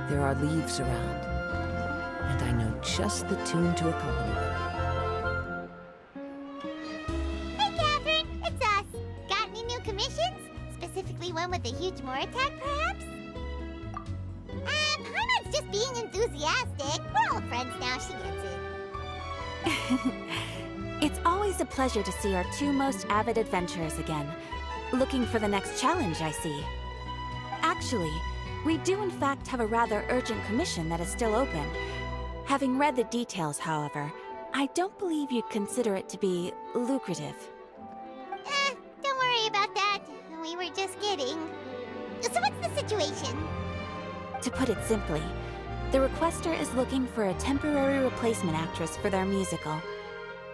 There are leaves around, and I know just the tune to accompany them. Hey, Catherine, it's us. Got any new commissions? Specifically one with a huge more attack, perhaps? Paimon's just being enthusiastic. We're all friends now, she gets it. It's always a pleasure to see our two most avid adventurers again. Looking for the next challenge, I see. Actually, we do in fact have a rather urgent commission that is still open. Having read the details, however, I don't believe you'd consider it to be lucrative. Don't worry about that. We were just kidding. So what's the situation? To put it simply, the requester is looking for a temporary replacement actress for their musical.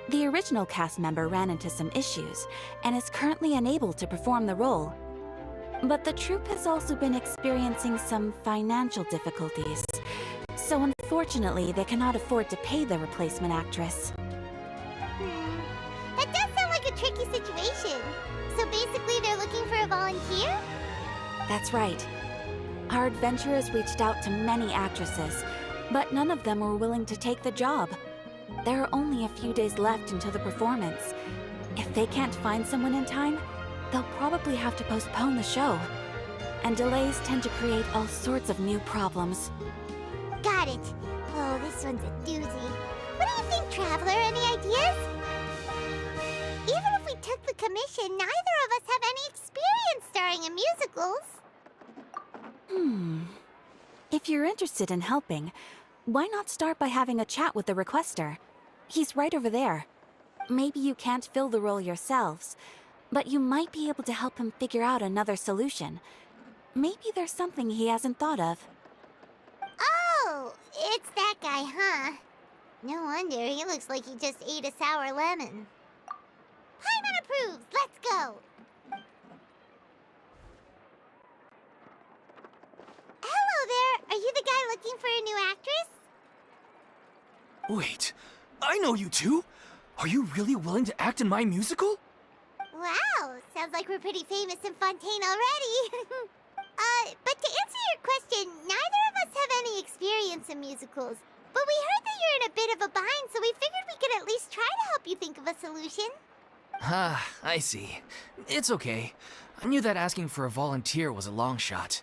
The original cast member ran into some issues and is currently unable to perform the role. But the troupe has also been experiencing some financial difficulties, so unfortunately they cannot afford to pay the replacement actress. That does sound like a tricky situation. So basically they're looking for a volunteer? That's right. Our adventurers reached out to many actresses, but none of them were willing to take the job. There are only a few days left until the performance. If they can't find someone in time, they'll probably have to postpone the show. And delays tend to create all sorts of new problems. Got it. Oh, this one's a doozy. What do you think, Traveler? Any ideas? Even if we took the commission, neither of us have any experience starring in musicals. If you're interested in helping, why not start by having a chat with the requester? He's right over there. Maybe you can't fill the role yourselves, but you might be able to help him figure out another solution. Maybe there's something he hasn't thought of. Oh, it's that guy, huh? No wonder, he looks like he just ate a sour lemon. Paimon approves, let's go! Hello there, are you the guy looking for a new actress? Wait, I know you two! Are you really willing to act in my musical? Wow, sounds like we're pretty famous in Fontaine already. But to answer your question, neither of us have any experience in musicals. But we heard that you're in a bit of a bind, so we figured we could at least try to help you think of a solution. Ah, I see. It's okay. I knew that asking for a volunteer was a long shot.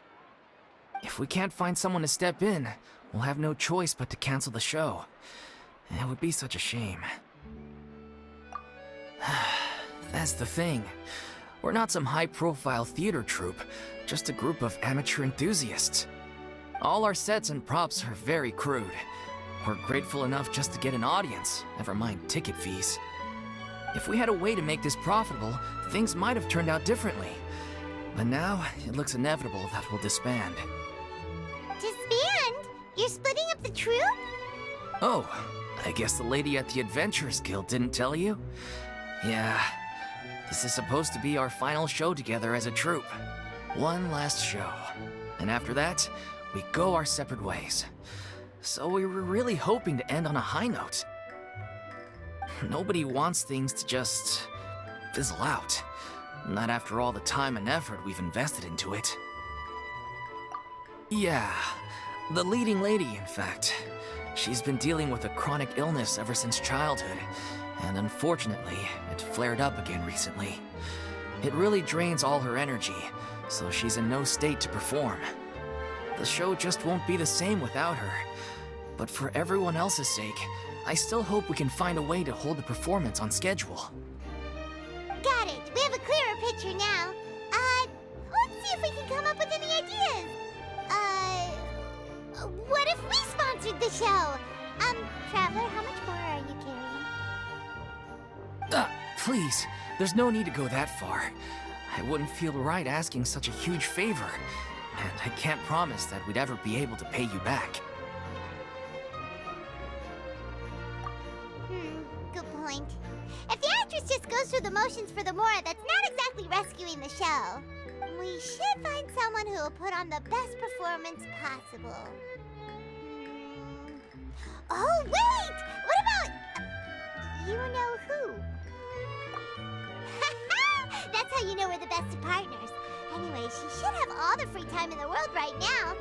If we can't find someone to step in, we'll have no choice but to cancel the show. It would be such a shame. That's the thing. We're not some high-profile theater troupe, just a group of amateur enthusiasts. All our sets and props are very crude. We're grateful enough just to get an audience, never mind ticket fees. If we had a way to make this profitable, things might have turned out differently. But now, it looks inevitable that we'll disband. Disband? You're splitting up the troupe? Oh, I guess the lady at the Adventurers Guild didn't tell you? Yeah, this is supposed to be our final show together as a troupe. One last show. And after that, we go our separate ways. So we were really hoping to end on a high note. Nobody wants things to just fizzle out. Not after all the time and effort we've invested into it. Yeah, the leading lady, in fact. She's been dealing with a chronic illness ever since childhood, and unfortunately, it flared up again recently. It really drains all her energy, so she's in no state to perform. The show just won't be the same without her. But for everyone else's sake, I still hope we can find a way to hold the performance on schedule. Got it. We have a clearer picture now. Let's see if we can come up with any ideas. What if we sponsored the show? Traveler, how much more are you carrying? Please, there's no need to go that far. I wouldn't feel right asking such a huge favor, and I can't promise that we'd ever be able to pay you back. Good point. If the actress just goes through the motions for the Mora, that's not exactly rescuing the show. We should find someone who will put on the best performance possible. Oh, wait! What about... you know who? That's how you know we're the best of partners. Anyway, she should have all the free time in the world right now.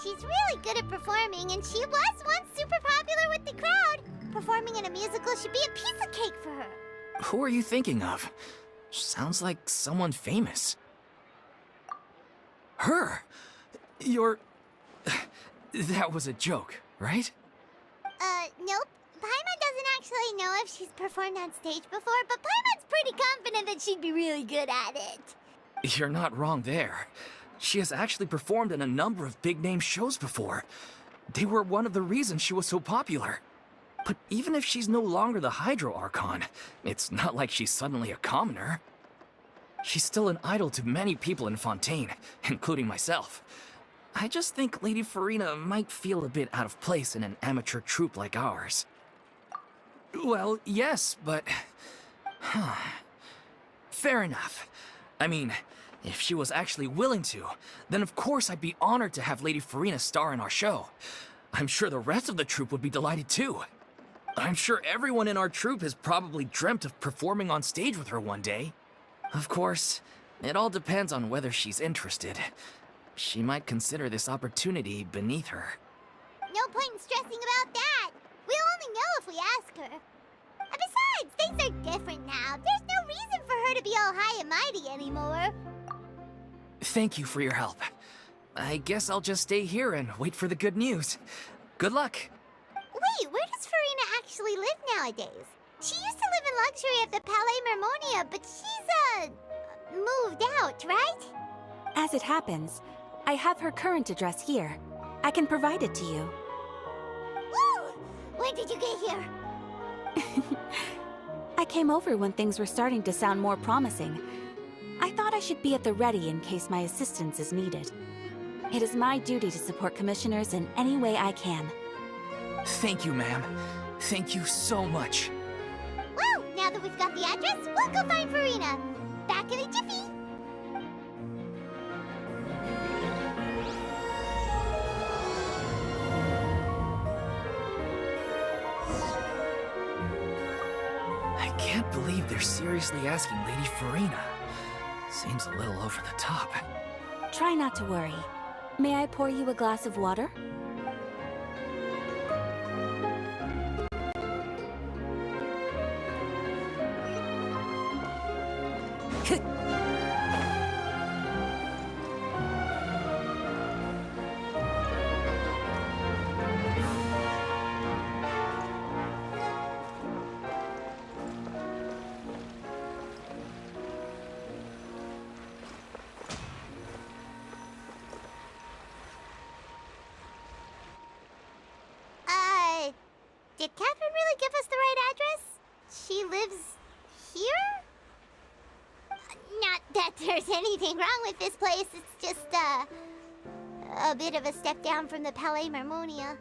she's really good at performing, and she was once super popular with the crowd. Performing in a musical should be a piece of cake for her. Who are you thinking of? Sounds like someone famous. Her! You're... That was a joke, right? Nope. Paimon doesn't actually know if she's performed on stage before, but Paimon's pretty confident that she'd be really good at it. You're not wrong there. She has actually performed in a number of big-name shows before. They were one of the reasons she was so popular. But even if she's no longer the Hydro Archon, it's not like she's suddenly a commoner. She's still an idol to many people in Fontaine, including myself. I just think Lady Furina might feel a bit out of place in an amateur troupe like ours. Well, yes, but... Fair enough. I mean, if she was actually willing to, then of course I'd be honored to have Lady Furina star in our show. I'm sure the rest of the troupe would be delighted too. I'm sure everyone in our troupe has probably dreamt of performing on stage with her one day. Of course, it all depends on whether she's interested. She might consider this opportunity beneath her. No point in stressing about that. We'll only know if we ask her. And besides, things are different now. There's no reason for her to be all high and mighty anymore. Thank you for your help. I guess I'll just stay here and wait for the good news. Good luck. Wait, where does Furina actually live nowadays? She used to live in luxury at the Palais Mermonia, but she's, moved out, right? As it happens, I have her current address here. I can provide it to you. Woo! When did you get here? I came over when things were starting to sound more promising. I thought I should be at the ready in case my assistance is needed. It is my duty to support commissioners in any way I can. Thank you, ma'am. Thank you so much. Well, now that we've got the address, we'll go find Furina. Back in a jiffy. I can't believe they're seriously asking Lady Furina. Seems a little over the top. Try not to worry. May I pour you a glass of water? Did Catherine really give us the right address? She lives here? Not that there's anything wrong with this place, it's just, a bit of a step down from the Palais Mermonia.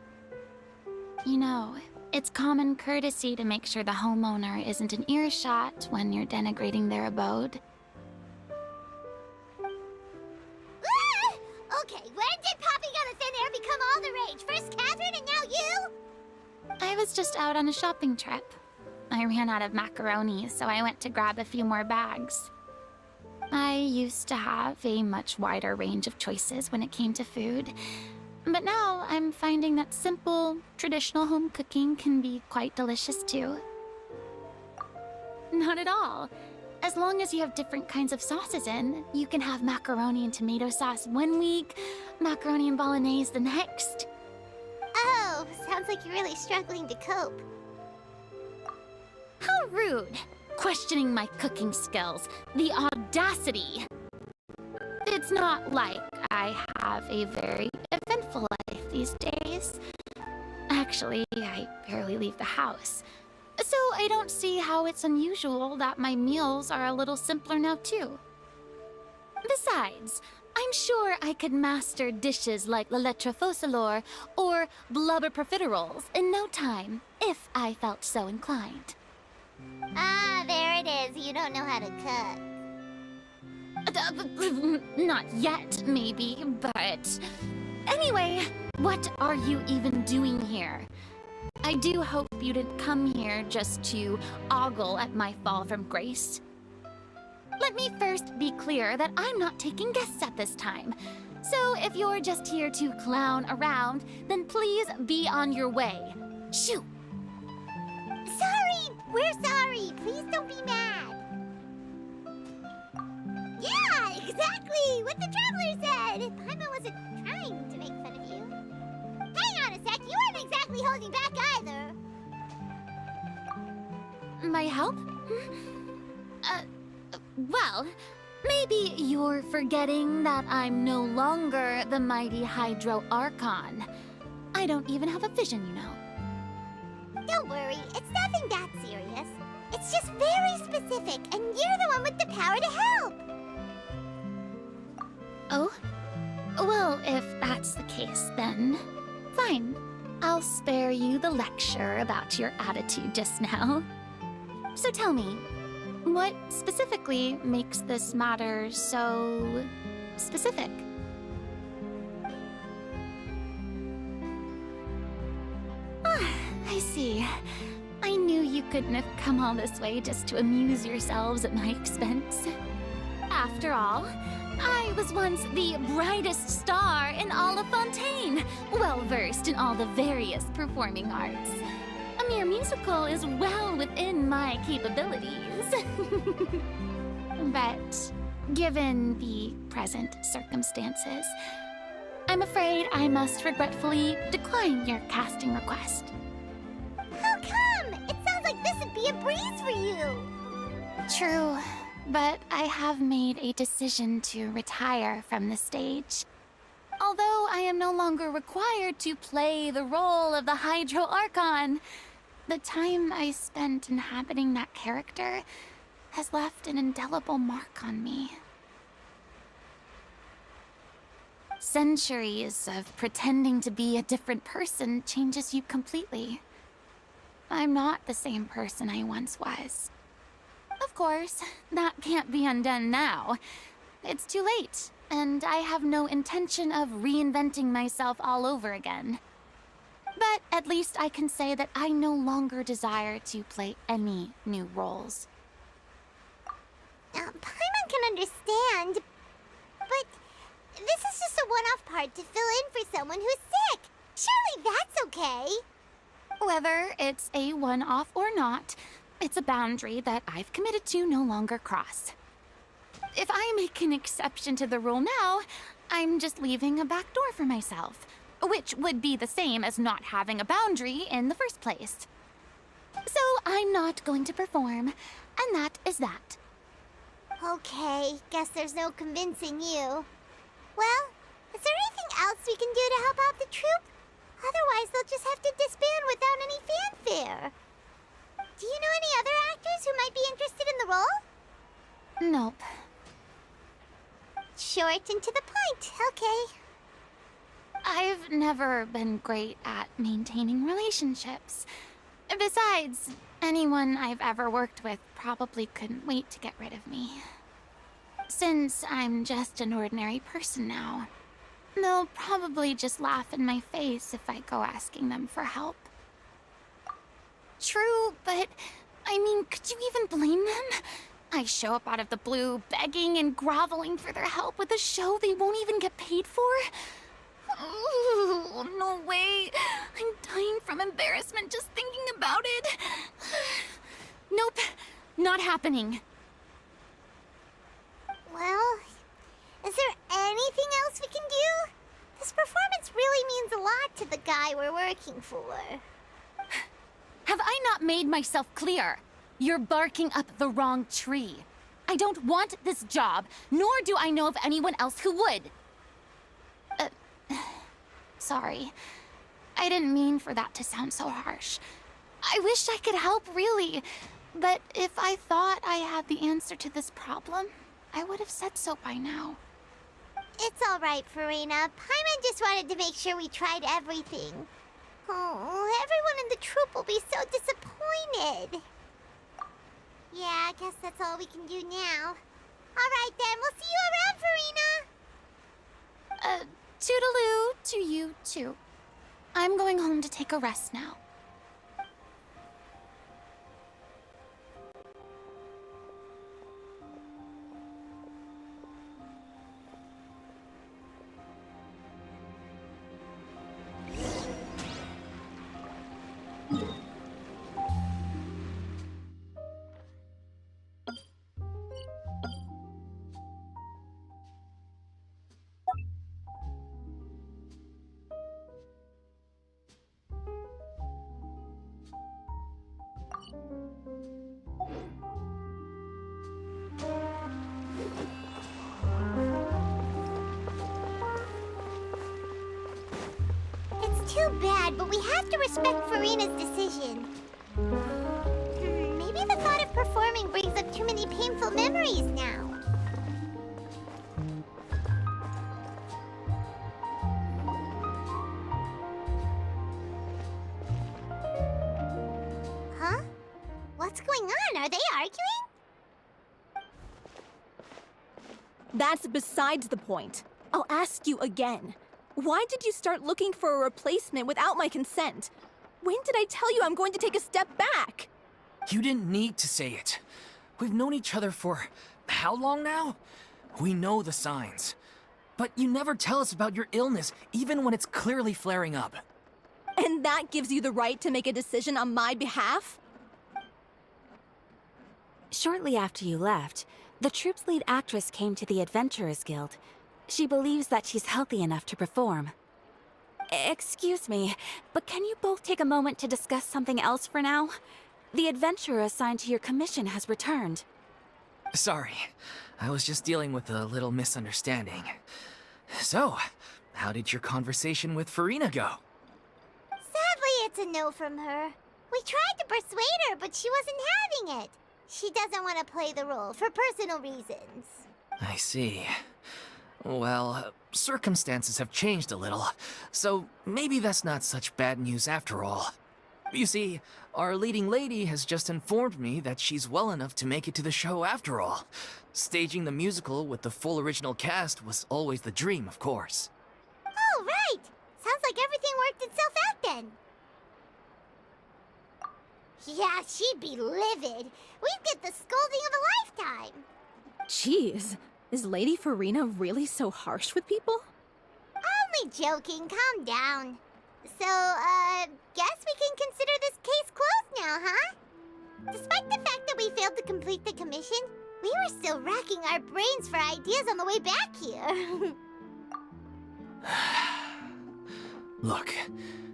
You know, it's common courtesy to make sure the homeowner isn't an earshot when you're denigrating their abode. Ah! Okay, when did popping out of thin air become all the rage? First Catherine and now you? I was just out on a shopping trip. I ran out of macaroni, so I went to grab a few more bags. I used to have a much wider range of choices when it came to food, but now I'm finding that simple, traditional home cooking can be quite delicious too. Not at all. As long as you have different kinds of sauces in, you can have macaroni and tomato sauce one week, macaroni and bolognese the next. Oh, sounds like you're really struggling to cope. How rude! Questioning my cooking skills. The audacity! It's not like I have a very eventful life these days. Actually, I barely leave the house. So I don't see how it's unusual that my meals are a little simpler now too. Besides, I'm sure I could master dishes like la lettre faucilor or blubber profiteroles in no time, if I felt so inclined. Ah, there it is. You don't know how to cook. Not yet, maybe, but... Anyway, what are you even doing here? I do hope you didn't come here just to ogle at my fall from grace. Let me first be clear that I'm not taking guests at this time. So if you're just here to clown around, then please be on your way. Shoo! Sorry! We're sorry! Please don't be mad! Yeah, exactly! What the Traveler said! Paimon wasn't trying to make fun of you. Hang on a sec, you weren't exactly holding back either. My help? Well, maybe you're forgetting that I'm no longer the mighty Hydro Archon. I don't even have a vision, you know. Don't worry, it's nothing that serious. It's just very specific, and you're the one with the power to help! Oh? Well, if that's the case, then fine. I'll spare you the lecture about your attitude just now. So tell me, what specifically makes this matter so specific? Ah, I see. I knew you couldn't have come all this way just to amuse yourselves at my expense. After all, I was once the brightest star in all of Fontaine, well-versed in all the various performing arts. A mere musical is well within my capabilities. But given the present circumstances, I'm afraid I must regretfully decline your casting request. How come? It sounds like this would be a breeze for you! True, but I have made a decision to retire from the stage. Although I am no longer required to play the role of the Hydro Archon, the time I spent inhabiting that character has left an indelible mark on me. Centuries of pretending to be a different person changes you completely. I'm not the same person I once was. Of course, that can't be undone now. It's too late, and I have no intention of reinventing myself all over again. But at least I can say that I no longer desire to play any new roles. Paimon can understand, but this is just a one-off part to fill in for someone who's sick. Surely that's okay. Whether it's a one-off or not, it's a boundary that I've committed to no longer cross. If I make an exception to the rule now, I'm just leaving a back door for myself, which would be the same as not having a boundary in the first place. So I'm not going to perform, and that is that. Okay, guess there's no convincing you. Well, is there anything else we can do to help out the troupe? Otherwise, they'll just have to disband without any fanfare. Do you know any other actors who might be interested in the role? Nope. Short and to the point, okay. I've never been great at maintaining relationships. Besides, anyone I've ever worked with probably couldn't wait to get rid of me. Since I'm just an ordinary person now, they'll probably just laugh in my face if I go asking them for help. True, but I mean, could you even blame them? I show up out of the blue, begging and groveling for their help with a show they won't even get paid for? Oh, no way. I'm dying from embarrassment just thinking about it. Nope, not happening. Well, is there anything else we can do? This performance really means a lot to the guy we're working for. Have I not made myself clear? You're barking up the wrong tree. I don't want this job, nor do I know of anyone else who would. Sorry. I didn't mean for that to sound so harsh. I wish I could help, really. But if I thought I had the answer to this problem, I would have said so by now. It's all right, Furina. Paimon just wanted to make sure we tried everything. Oh, everyone in the troupe will be so disappointed. Yeah, I guess that's all we can do now. All right, then. We'll see you around, Furina. Toodaloo to you, too. I'm going home to take a rest now. too bad, but we have to respect Furina's decision. Maybe the thought of performing brings up too many painful memories now. Huh? What's going on? Are they arguing? That's besides the point. I'll ask you again. Why did you start looking for a replacement without my consent? When did I tell you I'm going to take a step back? You didn't need to say it. We've known each other for how long now? We know the signs. But you never tell us about your illness, even when it's clearly flaring up. And that gives you the right to make a decision on my behalf? Shortly after you left, the troupe's lead actress came to the Adventurers Guild. She believes that she's healthy enough to perform. Excuse me, but can you both take a moment to discuss something else for now? The adventurer assigned to your commission has returned. Sorry, I was just dealing with a little misunderstanding. So, how did your conversation with Furina go? Sadly, it's a no from her. We tried to persuade her, but she wasn't having it. She doesn't want to play the role for personal reasons. I see. Well, circumstances have changed a little, so maybe that's not such bad news after all. You see, our leading lady has just informed me that she's well enough to make it to the show after all. Staging the musical with the full original cast was always the dream, of course. Oh, right! Sounds like everything worked itself out then. Yeah, she'd be livid. We'd get the scolding of a lifetime. Jeez, is Lady Furina really so harsh with people? Only joking, calm down. So, guess we can consider this case closed now, huh? Despite the fact that we failed to complete the commission, we were still racking our brains for ideas on the way back here. Look,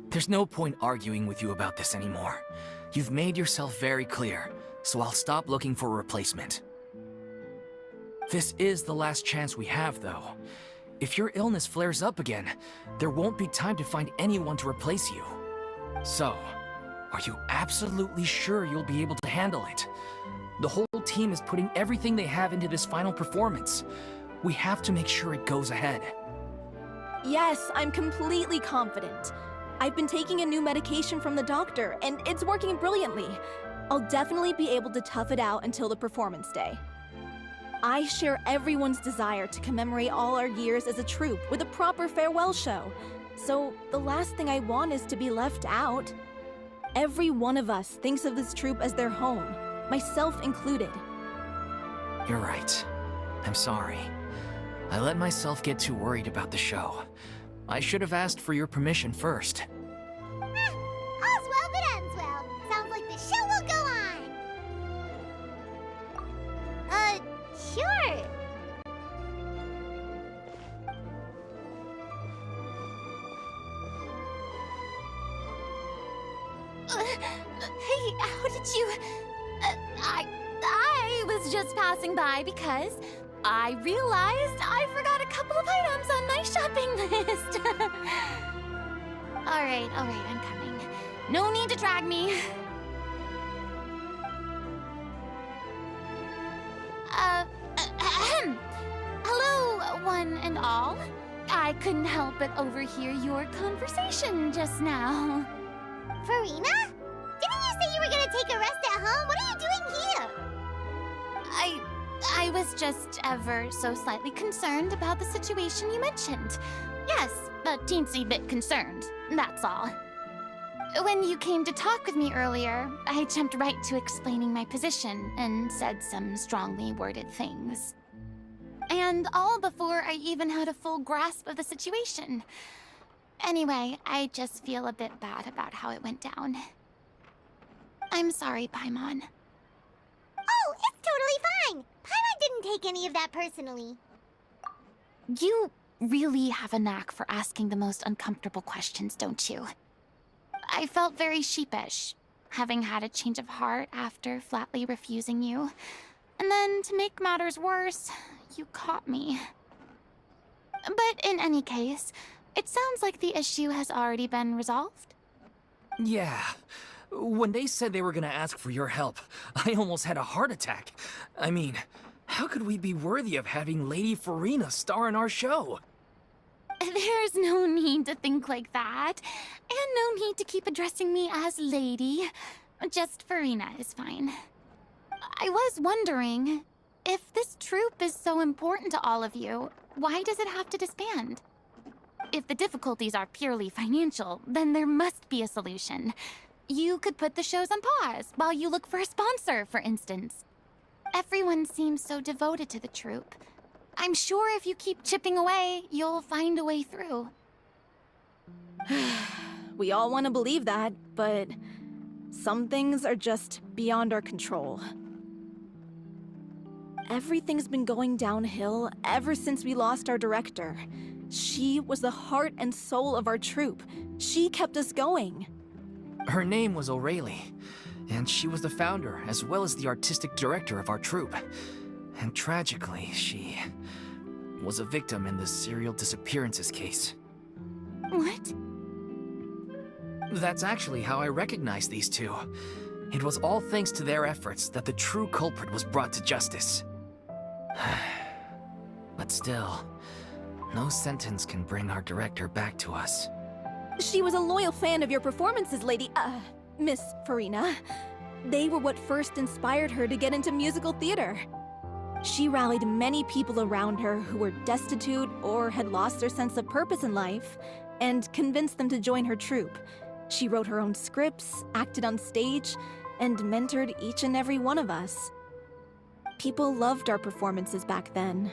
there's no point arguing with you about this anymore. You've made yourself very clear, so I'll stop looking for a replacement. This is the last chance we have, though. If your illness flares up again, there won't be time to find anyone to replace you. So, are you absolutely sure you'll be able to handle it? The whole team is putting everything they have into this final performance. We have to make sure it goes ahead. Yes, I'm completely confident. I've been taking a new medication from the doctor, and it's working brilliantly. I'll definitely be able to tough it out until the performance day. I share everyone's desire to commemorate all our years as a troupe with a proper farewell show. So the last thing I want is to be left out. Every one of us thinks of this troupe as their home, myself included. You're right. I'm sorry. I let myself get too worried about the show. I should have asked for your permission first. All's well that ends well. Sounds like the show will go on. Sure. Hey, how did you... I was just passing by because I realized I forgot a couple of items on my shopping list. All right, I'm coming. No need to drag me. Hello, one and all. I couldn't help but overhear your conversation just now. Furina? Didn't you say you were gonna take a rest at home? What are you doing here? I was just ever so slightly concerned about the situation you mentioned. Yes, a teensy bit concerned, that's all. When you came to talk with me earlier, I jumped right to explaining my position and said some strongly worded things. And all before I even had a full grasp of the situation. Anyway, I just feel a bit bad about how it went down. I'm sorry, Paimon. Oh, it's totally fine. Paimon didn't take any of that personally. You really have a knack for asking the most uncomfortable questions, don't you? I felt very sheepish, having had a change of heart after flatly refusing you. And then, to make matters worse, you caught me. But in any case, It sounds like the issue has already been resolved. Yeah. When they said they were gonna ask for your help, I almost had a heart attack. I mean, how could we be worthy of having Lady Furina star in our show? There's no need to think like that. And no need to keep addressing me as lady. Just Furina is fine. I was wondering, if this troupe is so important to all of you, why does it have to disband? If the difficulties are purely financial, then there must be a solution. You could put the shows on pause while you look for a sponsor, for instance. Everyone seems so devoted to the troupe. I'm sure if you keep chipping away, you'll find a way through. We all want to believe that, but some things are just beyond our control. Everything's been going downhill ever since we lost our director. She was the heart and soul of our troupe. She kept us going. Her name was O'Reilly, and she was the founder as well as the artistic director of our troupe. And tragically, she was a victim in the serial disappearances case. What? That's actually how I recognized these two. It was all thanks to their efforts that the true culprit was brought to justice. But still, no sentence can bring our director back to us. She was a loyal fan of your performances, Miss Furina. They were what first inspired her to get into musical theater. She rallied many people around her who were destitute or had lost their sense of purpose in life, and convinced them to join her troupe. She wrote her own scripts, acted on stage, and mentored each and every one of us. People loved our performances back then.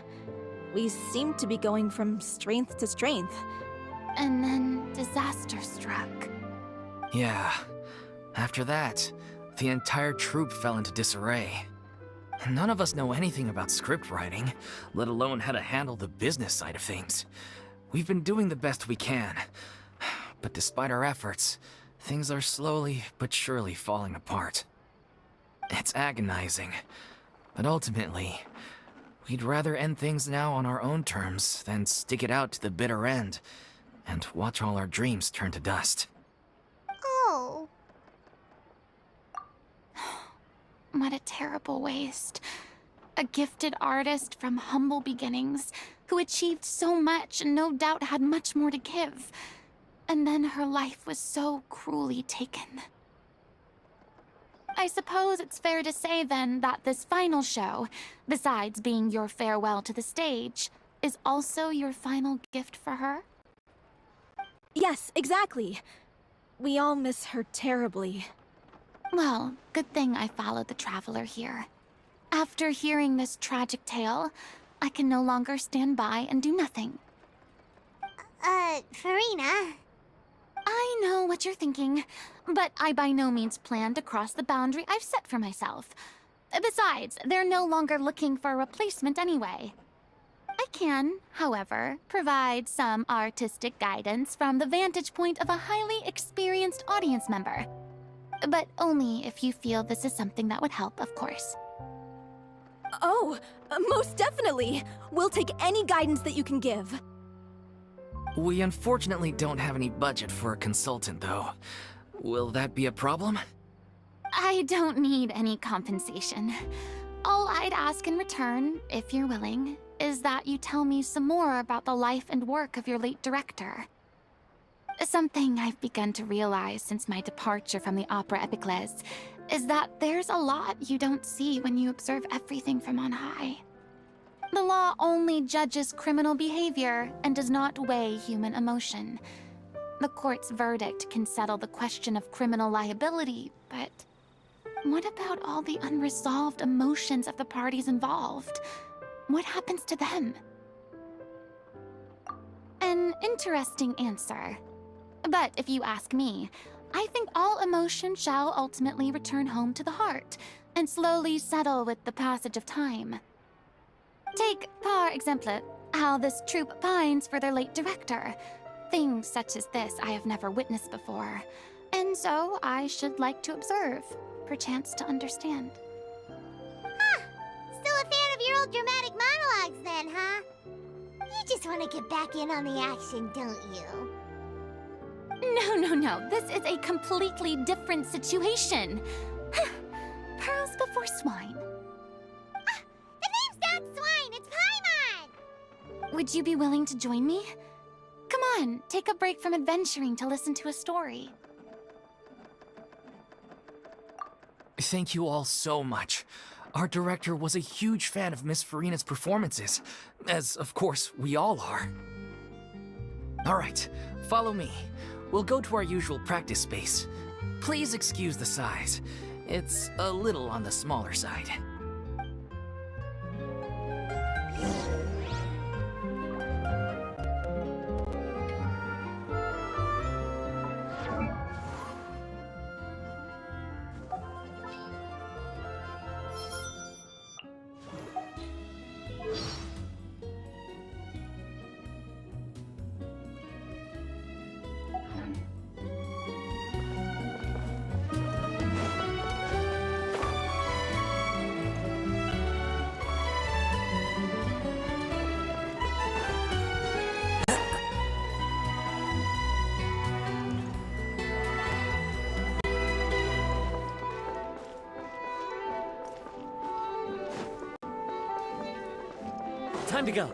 We seemed to be going from strength to strength. And then disaster struck. Yeah. After that, the entire troupe fell into disarray. None of us know anything about script writing, let alone how to handle the business side of things. We've been doing the best we can. But despite our efforts, things are slowly but surely falling apart. It's agonizing. But ultimately, we'd rather end things now on our own terms than stick it out to the bitter end and watch all our dreams turn to dust. Oh. What a terrible waste. A gifted artist from humble beginnings who achieved so much and no doubt had much more to give. And then her life was so cruelly taken. I suppose it's fair to say then that this final show, besides being your farewell to the stage, is also your final gift for her? Yes, exactly. We all miss her terribly. Well, good thing I followed the Traveler here. After hearing this tragic tale, I can no longer stand by and do nothing. Furina. I know what you're thinking, but I by no means plan to cross the boundary I've set for myself. Besides, they're no longer looking for a replacement anyway. I can, however, provide some artistic guidance from the vantage point of a highly experienced audience member. But only if you feel this is something that would help, of course. Oh, most definitely. We'll take any guidance that you can give. We unfortunately don't have any budget for a consultant, though. Will that be a problem? I don't need any compensation. All I'd ask in return, if you're willing, is that you tell me some more about the life and work of your late director. Something I've begun to realize since my departure from the Opera Epicles is that there's a lot you don't see when you observe everything from on high. The law only judges criminal behavior and does not weigh human emotion. The court's verdict can settle the question of criminal liability, but what about all the unresolved emotions of the parties involved? What happens to them? An interesting answer. But if you ask me, I think all emotion shall ultimately return home to the heart and slowly settle with the passage of time. Take, par exemple, how this troupe pines for their late director. Things such as this I have never witnessed before, and so I should like to observe, perchance to understand. Huh. Still a fan of your old dramatic monologues then, huh? You just want to get back in on the action, don't you? No. This is a completely different situation. Pearls before swine. The name's not Swine, it's Paimon! Would you be willing to join me? Come on, take a break from adventuring to listen to a story. Thank you all so much. Our director was a huge fan of Miss Furina's performances, as of course we all are. All right, follow me. We'll go to our usual practice space. Please excuse the size. It's a little on the smaller side. Time to go.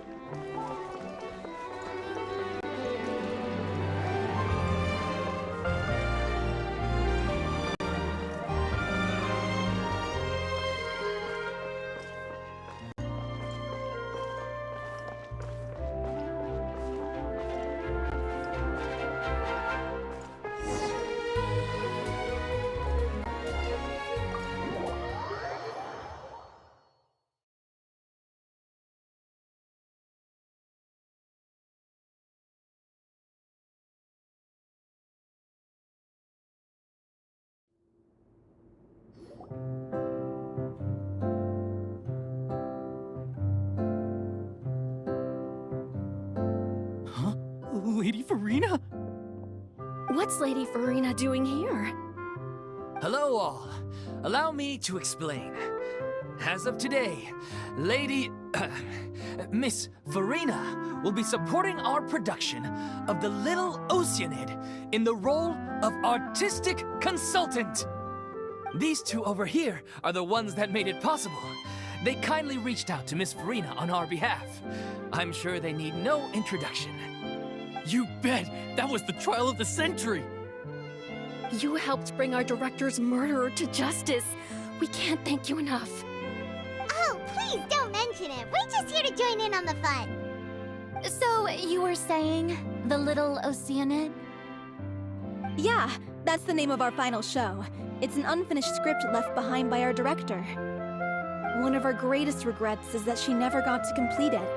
Huh? Lady Furina? What's Lady Furina doing here? Hello all. Allow me to explain. As of today, Miss Furina will be supporting our production of The Little Oceanid in the role of artistic consultant. These two over here are the ones that made it possible. They kindly reached out to Miss Furina on our behalf. I'm sure they need no introduction. You bet! That was the trial of the century! You helped bring our director's murderer to justice. We can't thank you enough. Oh, please don't mention it. We're just here to join in on the fun. So, you were saying The Little Oceanid? Yeah, that's the name of our final show. It's an unfinished script left behind by our director. One of our greatest regrets is that she never got to complete it.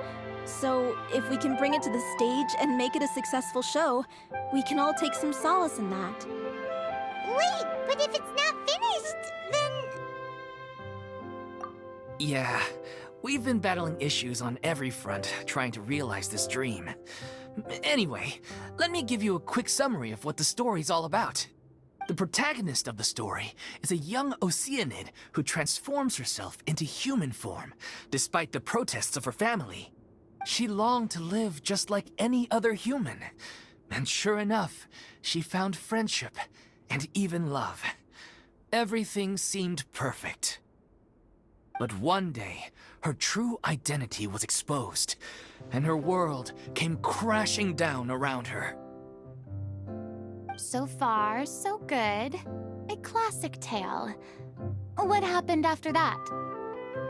So, if we can bring it to the stage and make it a successful show, we can all take some solace in that. Wait, but if it's not finished, then... Yeah, we've been battling issues on every front trying to realize this dream. Anyway, let me give you a quick summary of what the story's all about. The protagonist of the story is a young Oceanid who transforms herself into human form, despite the protests of her family. She longed to live just like any other human. And sure enough, she found friendship and even love. Everything seemed perfect. But one day, her true identity was exposed, and her world came crashing down around her. So far, so good. A classic tale. What happened after that?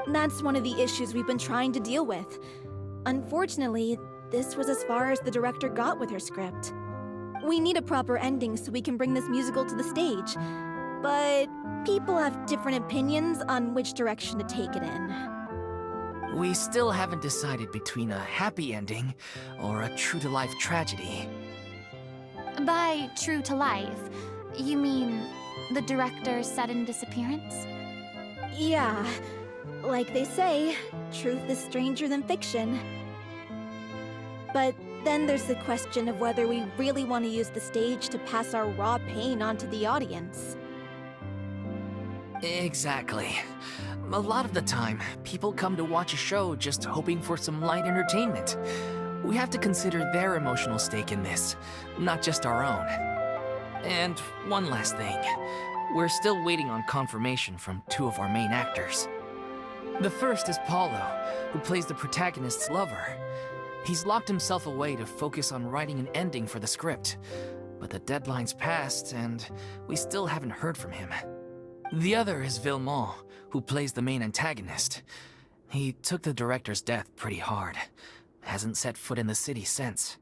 That's one of the issues we've been trying to deal with. Unfortunately, this was as far as the director got with her script. We need a proper ending so we can bring this musical to the stage. But people have different opinions on which direction to take it in. We still haven't decided between a happy ending or a true-to-life tragedy. By true to life, you mean the director's sudden disappearance? Yeah, like they say, truth is stranger than fiction. But then there's the question of whether we really want to use the stage to pass our raw pain onto the audience. Exactly. A lot of the time, people come to watch a show just hoping for some light entertainment. We have to consider their emotional stake in this, not just our own. And one last thing. We're still waiting on confirmation from 2 of our main actors. The first is Paulo, who plays the protagonist's lover. He's locked himself away to focus on writing an ending for the script, but the deadline's passed and we still haven't heard from him. The other is Villemont, who plays the main antagonist. He took the director's death pretty hard. Hasn't set foot in the city since.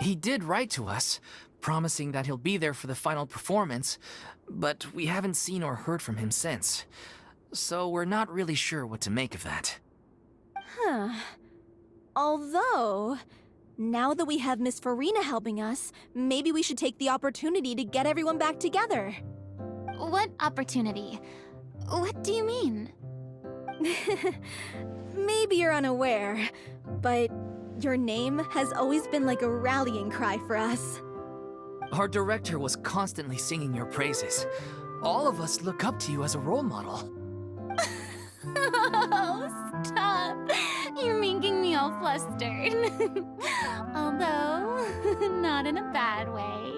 He did write to us, promising that he'll be there for the final performance, but we haven't seen or heard from him since. So we're not really sure what to make of that. Huh. Although, now that we have Miss Furina helping us, maybe we should take the opportunity to get everyone back together. What opportunity? What do you mean? Maybe you're unaware, but your name has always been like a rallying cry for us. Our director was constantly singing your praises. All of us look up to you as a role model. Oh, stop! You're making me all flustered. Although, not in a bad way.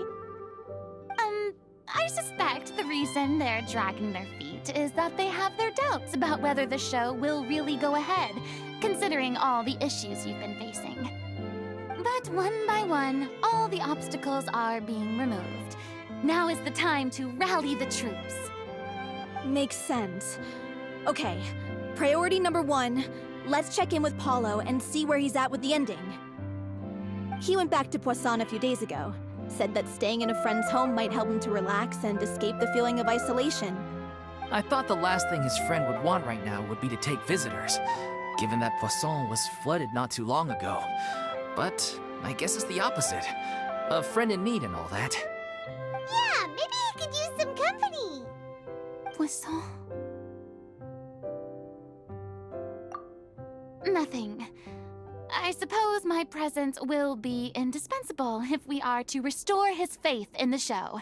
I suspect the reason they're dragging their feet is that they have their doubts about whether the show will really go ahead, considering all the issues you've been facing. But one by one, all the obstacles are being removed. Now is the time to rally the troops. Makes sense. Okay, priority number 1, let's check in with Paulo and see where he's at with the ending. He went back to Poisson a few days ago. Said that staying in a friend's home might help him to relax and escape the feeling of isolation. I thought the last thing his friend would want right now would be to take visitors, given that Poisson was flooded not too long ago. But I guess it's the opposite. A friend in need and all that. Yeah, maybe he could use some company. Poisson. Nothing. I suppose my presence will be indispensable if we are to restore his faith in the show.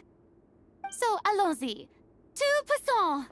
So, allons-y. To Poisson!